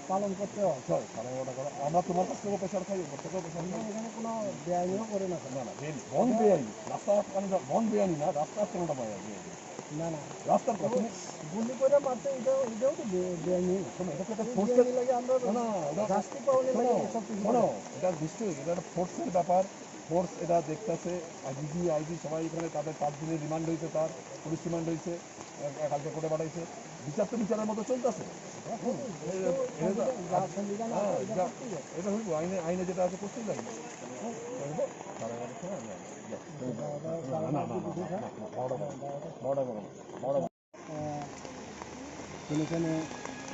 পালন করতে হয় আমরা তোমার কাছ থেকে প্রেশার খাই ওপর থেকেও প্রেশার খাই এখানে কোনো বেআইনিও করে না না বন বেআইনি রাস্তা বন বেআইনি না রাস্তার কেনটা পাই না না রাস্তার কথা গুলি করে মারতে এটাও তো বেআইনি এটা একটা ফোর্সের লাগে আমরা না শাস্তি পাওয়ার লাগে সব কিছু এটা নিশ্চয়ই এটা একটা ফোর্সের ব্যাপার ফোর্স এটা দেখতেছে আইজি আইজি সবাই এখানে তাদের 5 দিনের রিমান্ড হয়েছে তার পুলিশ রিমান্ড হয়েছে কালকে কোর্টে পাঠাইছে বিচার তো বিচারের মতো চলতেছে এটা হইব আইনে আইনে যেটা আছে করতেই লাগবে এখানে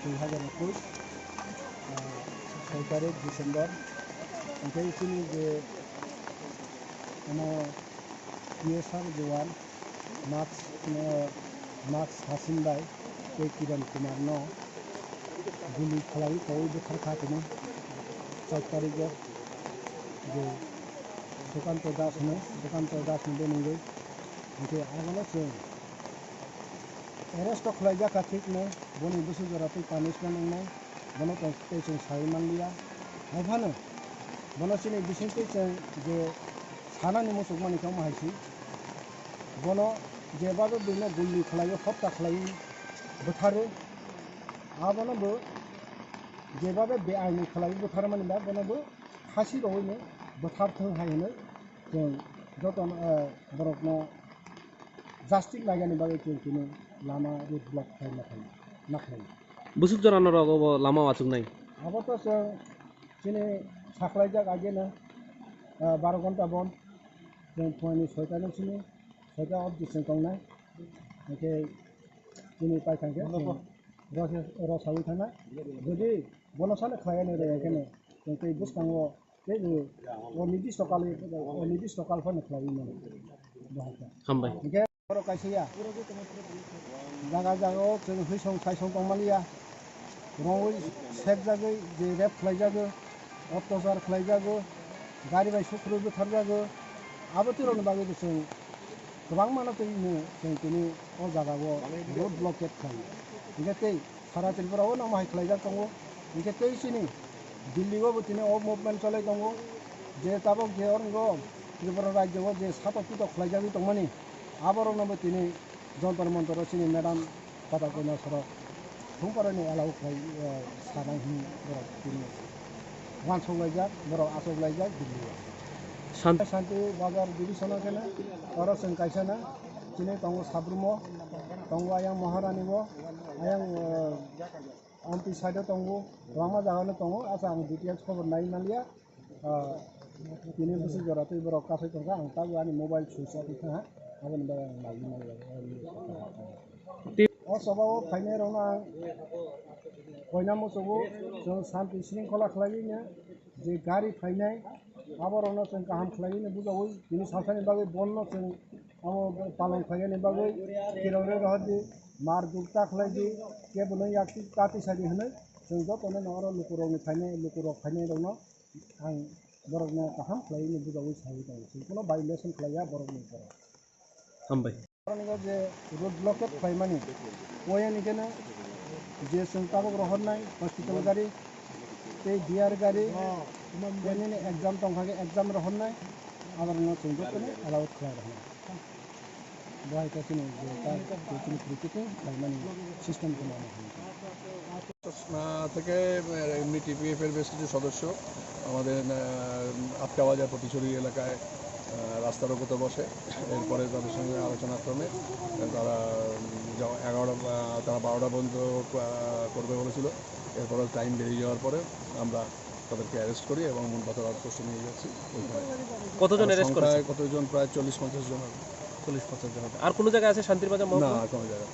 2021 6 তারিখ ডিসেম্বর ओमफ्राय जोंनि जे PSR जवान मार्क्स हासिनबाय के किरण कुमार न गुलि खालाय कौ बोखार खाखोनो 4 तारिख जे सुकान्त दास ने नंगै ओमफ्राय आगोलाव जों एरेस्ट खालायजा खाथिक ने बनि बुसु जराफै पानिशमेन्ट नांनाय बनो जों सायमानलिया हायफानो बनसिनि बिसिंखै जों जे सानानि मोसौ मानिखौ माहायसि बनो जेबाबो बेनो गुलि खालायो हत्या खालायो बोथारो आबनोबो जेबाबो बे आइनि खालायो बोथारो मानिबा बनोबो फासि रहैनो बोथारथों हायनो जों जतन बरकनो जास्टिस लागानि बागै जों लामा रोड ब्लक खालामना थायो नाखाय बुसुक जरानो रगो लामा वाचुक नाय आबोथ' जों दिनै साख्लायजाक आगेनो 12 घन्टा बन्द जों फुंनि 6टानिसिम 6टा अब्दिसिम दंनाय ओमफ्राय दिनै पाइखांखो रसावै थांना जुदि बनसानो खालायनो रेयाखैनो जों बै बुस्थाङाव बे निर्दिष्ट कालफोरनो खालायोमोन हामबाय ओमफ्राय बर' कायसैया जागा जागायाव जों हैसं सायसं दंमालिया रङै सेक जागै जे रेप खालायजागो अत्याचार खालायजागो गारि बाय सुख्रु बुथारजागो आबोथिरनो बागै जों गोबां मानसिनो जों दिनै अ जागायाव रोड ब्लकेट खालायो ओंखाय सारा त्रिपुरायाव नामाय खालायजाग दङ ओंखाय तेइसिनि दिल्लीयावबो दिनै अ मुभमेन्ट चलाय दङ जे ताबक जे अरंगो त्रिपुरा रायजोआव जे सातक पिटक खालायजागै दंमानि आबरनोबो दिनै जन्तर मन्तर सिनि मेडाम पाताकना सरक समफोरनि एलाव सानाय बर' दिनै वानसौलायजाक बर' आसौलायजाक दिल्लीयाव शान्ति बाजार डिभिसनाव केना अर जों कायसाना दिनै दङ साब्रुमो दङ आयां महारानिबो आयां एमपि साइडआव दङ गोबां जागायावनो दङ आसा आं डिटेल्स खबर नायमालिया दिनै बोसोर जराखै बर' काफे दंगा आं दा आंनि मबाइल सुइच अफ थाङा आं अ सबाव फायनाय रङा बयना मोसौखौ जों शान्ति श्रृंखला खालायनो जे गारि फायनाय आबरनो जों गाहाम खालायनो बुजावै दिनै सानसानि बागै बननो जों पालन खालायनो बागै किरौरे रहदि मार दुर्ता खालायदि केबनो याक्ति ताति सादि होनो जों जतनो नङारो लुकुरावनि फायनाय दंनो आं बर'नो गाहाम खालायनो बुजावै साहै दं जिखुनु भायलेसन खालाया बर'नि बर' हामबाय जे रोड ब्लकेट खालायमानि बयानिखौनो जे जों ताबक रहरनाय हस्पिटाल गारि बे डिआर गारि बेनिनो एग्जाम दंखागे एग्जाम रहरनाय आबरनो जों जतनो एलाउड खालायरहनाय बहायथ' दिनै दिनै क्रिकेटिं खालायमानि सिस्टेमखौ मावनो থেকে এমনি টিপিএফের বেশ কিছু সদস্য আমাদের আটকা বাজার প্রতিচুরি এলাকায় রাস্তা রোকোতে বসে এরপরে তাদের সঙ্গে আলোচনাক্রমে তারা 12টা পর্যন্ত করবে বলেছিল এরপরে টাইম বেরিয়ে যাওয়ার পরে আমরা তাদেরকে অ্যারেস্ট করি এবং মূলপাথর আউটপোস্টে নিয়ে যাচ্ছি কতজন অ্যারেস্ট করেছে কতজন প্রায় 40-50 জন 40-50 জন আর কোনো জায়গায় আছে শান্তির বাজার না আর কোনো জায়গায়